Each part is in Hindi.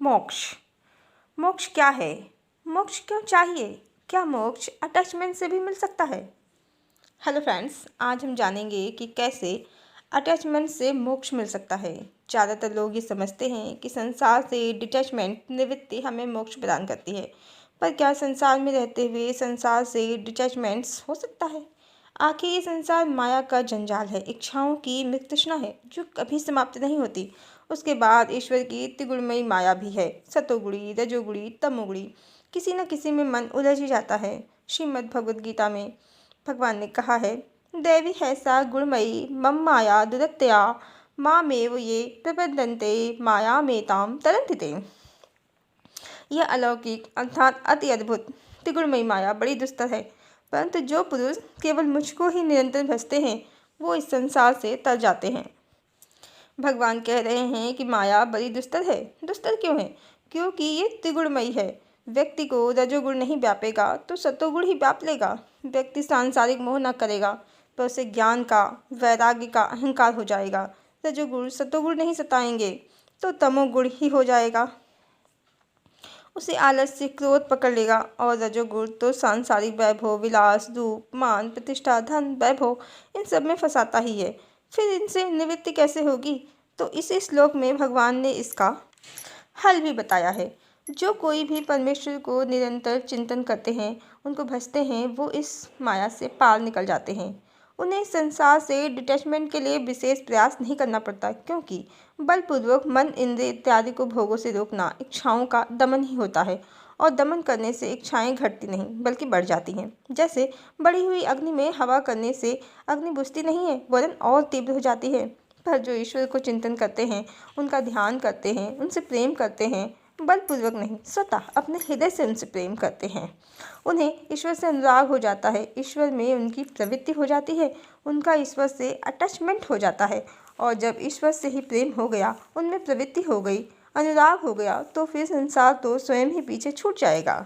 मोक्ष। मोक्ष क्या है? मोक्ष क्यों चाहिए? क्या मोक्ष अटैचमेंट से भी मिल सकता है? हेलो फ्रेंड्स, आज हम जानेंगे कि कैसे अटैचमेंट से मोक्ष मिल सकता है। ज़्यादातर लोग ये समझते हैं कि संसार से डिटैचमेंट निवृत्ति हमें मोक्ष प्रदान करती है, पर क्या संसार में रहते हुए संसार से डिटैचमेंट्स हो सकता है? आखिर ये संसार माया का जंजाल है, इच्छाओं की मृत तृष्णा है जो कभी समाप्त नहीं होती। उसके बाद ईश्वर की त्रिगुणमयी माया भी है, सतोगुणी, रजोगुणी, तमोगुणी। किसी न किसी में मन उलझ ही जाता है। श्रीमद् भगवद गीता में भगवान ने कहा है, दैवी है सा गुणमयी मम माया दुरत्या मामेव ये प्रपद्यन्ते माया मेताम तरन्ति ते। यह अलौकिक अर्थात अति अद्भुत त्रिगुणमयी माया बड़ी दुस्तर है, परंतु जो पुरुष केवल मुझको ही निरंतर भजते हैं वो इस संसार से तर जाते हैं। भगवान कह रहे हैं कि माया बड़ी दुस्तर है। दुस्तर क्यों है? क्योंकि ये त्रिगुणमयी है। व्यक्ति को रजोगुण नहीं व्यापेगा तो सतोगुण ही व्याप लेगा। व्यक्ति सांसारिक मोह न करेगा तो उसे ज्ञान का, वैराग्य का अहंकार हो जाएगा। रजोगुण सतोगुण नहीं सताएंगे तो तमोगुण ही हो जाएगा। उसे आलस्य, क्रोध पकड़ लेगा और रजोगुण तो सांसारिक वैभव, विलास, रूप, मान, प्रतिष्ठा, धन, वैभव इन सब में फंसाता ही है। फिर इनसे निवृत्ति कैसे होगी? तो इस श्लोक में भगवान ने इसका हल भी बताया है। जो कोई भी परमेश्वर को निरंतर चिंतन करते हैं, उनको भजते हैं, वो इस माया से पार निकल जाते हैं। उन्हें संसार से डिटैचमेंट के लिए विशेष प्रयास नहीं करना पड़ता, क्योंकि बलपूर्वक मन, इंद्रिय इत्यादि को भोगों से रोकना इच्छाओं का दमन ही होता है। और दमन करने से इच्छाएं घटती नहीं बल्कि बढ़ जाती हैं। जैसे बढ़ी हुई अग्नि में हवा करने से अग्नि बुझती नहीं है, वरन और तीव्र हो जाती है। पर जो ईश्वर को चिंतन करते हैं, उनका ध्यान करते हैं, उनसे प्रेम करते हैं, बलपूर्वक नहीं, स्वतः अपने हृदय से उनसे प्रेम करते हैं, उन्हें ईश्वर से अनुराग हो जाता है, ईश्वर में उनकी प्रवृत्ति हो जाती है, उनका ईश्वर से अटैचमेंट हो जाता है। और जब ईश्वर से ही प्रेम हो गया, उनमें प्रवृत्ति हो गई, अनुराग हो गया, तो फिर संसार तो स्वयं ही पीछे छूट जाएगा।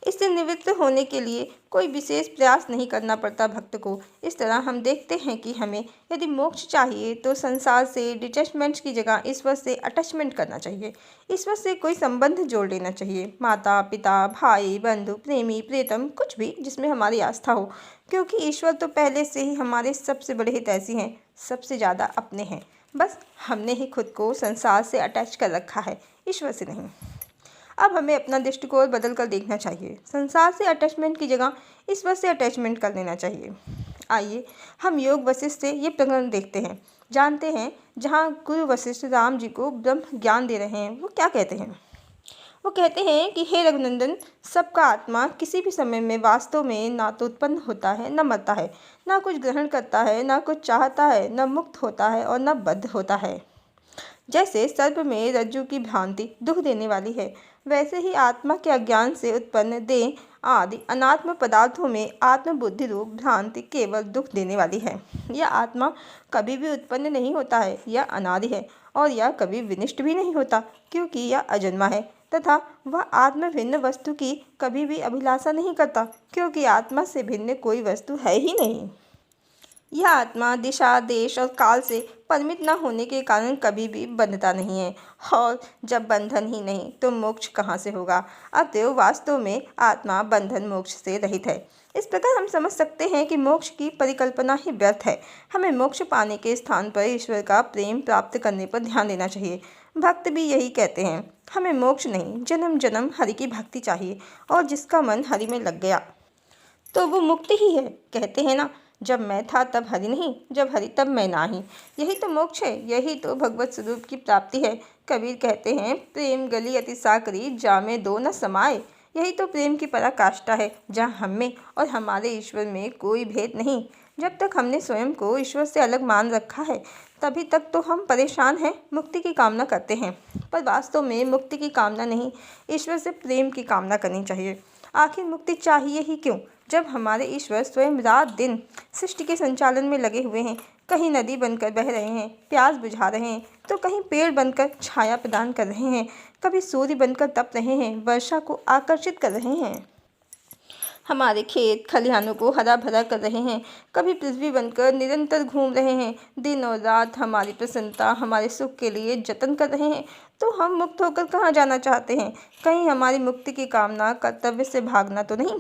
इससे निवृत्त होने के लिए कोई विशेष प्रयास नहीं करना पड़ता भक्त को। इस तरह हम देखते हैं कि हमें यदि मोक्ष चाहिए तो संसार से डिटैचमेंट की जगह ईश्वर से अटैचमेंट करना चाहिए। ईश्वर से कोई संबंध जोड़ लेना चाहिए, माता, पिता, भाई, बंधु, प्रेमी, प्रियतम, कुछ भी जिसमें हमारी आस्था हो, क्योंकि ईश्वर तो पहले से ही हमारे सबसे बड़े हितैषी हैं, सबसे ज़्यादा अपने हैं। बस हमने ही खुद को संसार से अटैच कर रखा है, ईश्वर से नहीं। अब हमें अपना दृष्टिकोण बदल कर देखना चाहिए। संसार से अटैचमेंट की जगह ईश्वर से अटैचमेंट कर लेना चाहिए। आइए हम योग वशिष्ठ से ये प्रकरण देखते हैं, जानते हैं। जहाँ गुरु वशिष्ठ राम जी को ब्रह्म ज्ञान दे रहे हैं, वो क्या कहते हैं? वो कहते हैं कि हे रघुनंदन, सबका आत्मा किसी भी समय में वास्तव में ना तो उत्पन्न होता है, न मरता है, ना कुछ ग्रहण करता है, ना कुछ चाहता है, न मुक्त होता है और न बद्ध होता है। जैसे सर्प में रज्जु की भ्रांति दुख देने वाली है, वैसे ही आत्मा के अज्ञान से उत्पन्न देह आदि अनात्म पदार्थों में आत्मबुद्धि रूप भ्रांति केवल दुख देने वाली है। यह आत्मा कभी भी उत्पन्न नहीं होता है, यह अनादि है और यह कभी विनिष्ट भी नहीं होता, क्योंकि यह अजन्मा है तथा वह आत्म भिन्न वस्तु की कभी भी अभिलाषा नहीं करता, क्योंकि आत्मा से भिन्न कोई वस्तु है ही नहीं। यह आत्मा दिशा, देश और काल से परिमित न होने के कारण कभी भी बंधता नहीं है, और जब बंधन ही नहीं तो मोक्ष कहाँ से होगा? अतएव वास्तव में आत्मा बंधन मोक्ष से रहित है। इस प्रकार हम समझ सकते हैं कि मोक्ष की परिकल्पना ही व्यर्थ है। हमें मोक्ष पाने के स्थान पर ईश्वर का प्रेम प्राप्त करने पर ध्यान देना चाहिए। भक्त भी यही कहते हैं, हमें मोक्ष नहीं, जन्म जन्म हरि की भक्ति चाहिए, और जिसका मन हरि में लग गया तो वो मुक्त ही है। कहते हैं ना, जब मैं था तब हरि नहीं, जब हरि तब मैं नाही। यही तो मोक्ष है, यही तो भगवत स्वरूप की प्राप्ति है। कबीर कहते हैं, प्रेम गली अति साकरी, जामे दो न समाए। यही तो प्रेम की पराकाष्ठा है, जहाँ हम में और हमारे ईश्वर में कोई भेद नहीं। जब तक हमने स्वयं को ईश्वर से अलग मान रखा है, तभी तक तो हम परेशान हैं, मुक्ति की कामना करते हैं। पर वास्तव में मुक्ति की कामना नहीं, ईश्वर से प्रेम की कामना करनी चाहिए। आखिर मुक्ति चाहिए ही क्यों, जब हमारे ईश्वर स्वयं रात दिन सृष्टि के संचालन में लगे हुए हैं। कहीं नदी बनकर बह रहे हैं, प्यास बुझा रहे हैं, तो कहीं पेड़ बनकर छाया प्रदान कर रहे हैं, कभी सूर्य बनकर तप रहे हैं, वर्षा को आकर्षित कर रहे हैं। हमारे खेत खलिहानों को हरा भरा कर रहे हैं, कभी पृथ्वी बनकर निरंतर घूम रहे हैं, दिन और रात हमारी प्रसन्नता हमारे सुख के लिए जतन कर रहे हैं। तो हम मुक्त होकर कहाँ जाना चाहते हैं? कहीं हमारी मुक्ति की कामना कर्तव्य से भागना तो नहीं?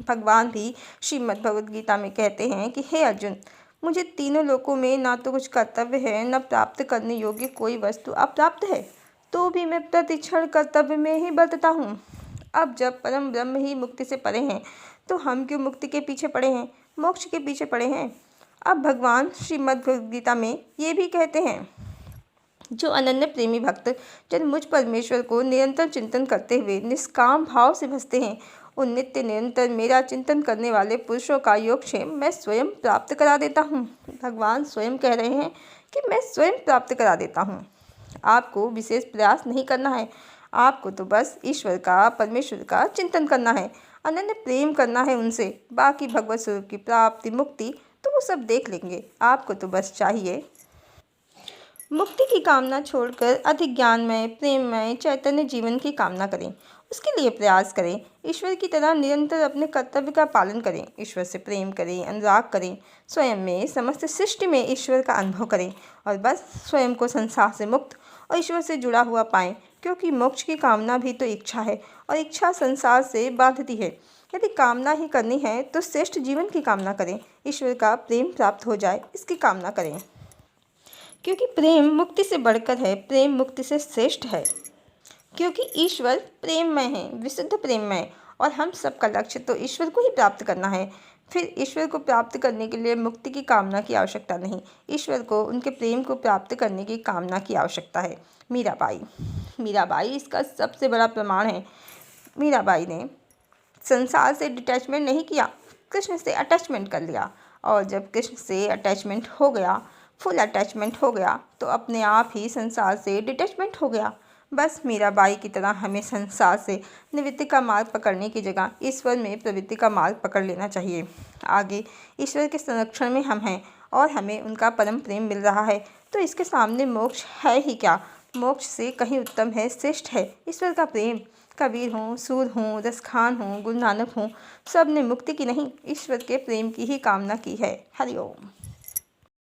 भगवान भी श्रीमद् भगवद गीता में कहते हैं कि हे अर्जुन, मुझे तीनों लोकों में ना तो कुछ कर्तव्य है, न प्राप्त करने योग्य कोई वस्तु अप्राप्त है, तो भी मैं प्रतिक्षण कर्तव्य में ही बरतता हूँ। अब जब परम ब्रह्म ही मुक्ति से परे हैं, तो हम क्यों मुक्ति के पीछे पड़े हैं, मोक्ष के पीछे पड़े हैं? अब भगवान श्रीमद् भगवद गीता में ये भी कहते हैं, जो अनन्य प्रेमी भक्त जन मुझ परमेश्वर को निरंतर चिंतन करते हुए निष्काम भाव से भजते हैं, उन नित्य निरंतर मेरा चिंतन करने वाले पुरुषों का योगक्षेम मैं स्वयं प्राप्त करा देता हूँ। भगवान स्वयं कह रहे हैं कि मैं स्वयं प्राप्त करा देता हूँ। आपको विशेष प्रयास नहीं करना है, आपको तो बस ईश्वर का, परमेश्वर का चिंतन करना है, अनन्य प्रेम करना है उनसे। बाकी भगवत स्वरूप की प्राप्ति, मुक्ति तो वो सब देख लेंगे। आपको तो बस चाहिए मुक्ति की कामना छोड़कर अधिक ज्ञानमय, प्रेममय, चैतन्य जीवन की कामना करें। उसके लिए प्रयास करें। ईश्वर की तरह निरंतर अपने कर्तव्य का पालन करें। ईश्वर से प्रेम करें, अनुराग करें। स्वयं में, समस्त सृष्टि में ईश्वर का अनुभव करें और बस स्वयं को संसार से मुक्त और ईश्वर से जुड़ा हुआ पाएं। क्योंकि मोक्ष की कामना भी तो इच्छा है और इच्छा संसार से बांधती है। यदि कामना ही करनी है तो श्रेष्ठ जीवन की कामना करें। ईश्वर का प्रेम प्राप्त हो जाए, इसकी कामना करें। क्योंकि प्रेम मुक्ति से बढ़कर है, प्रेम मुक्ति से श्रेष्ठ है। क्योंकि ईश्वर प्रेममय है, विशुद्ध प्रेममय, और हम सबका लक्ष्य तो ईश्वर को ही प्राप्त करना है। फिर ईश्वर को प्राप्त करने के लिए मुक्ति की कामना की आवश्यकता नहीं, ईश्वर को, उनके प्रेम को प्राप्त करने की कामना की आवश्यकता है। मीराबाई इसका सबसे बड़ा प्रमाण है। मीराबाई ने संसार से डिटैचमेंट नहीं किया, कृष्ण से अटैचमेंट कर लिया। और जब कृष्ण से अटैचमेंट हो गया, फुल अटैचमेंट हो गया, तो अपने आप ही संसार से डिटैचमेंट हो गया। बस मीराबाई की तरह हमें संसार से निवृत्ति का मार्ग पकड़ने की जगह ईश्वर में प्रवृत्ति का मार्ग पकड़ लेना चाहिए। आगे ईश्वर के संरक्षण में हम हैं और हमें उनका परम प्रेम मिल रहा है, तो इसके सामने मोक्ष है ही क्या? मोक्ष से कहीं उत्तम है, श्रेष्ठ है ईश्वर का प्रेम। कबीर हों, सूद हों, रसखान हों, गुरु नानक हों, सब ने मुक्ति की नहीं, ईश्वर के प्रेम की ही कामना की है। हरि ओम।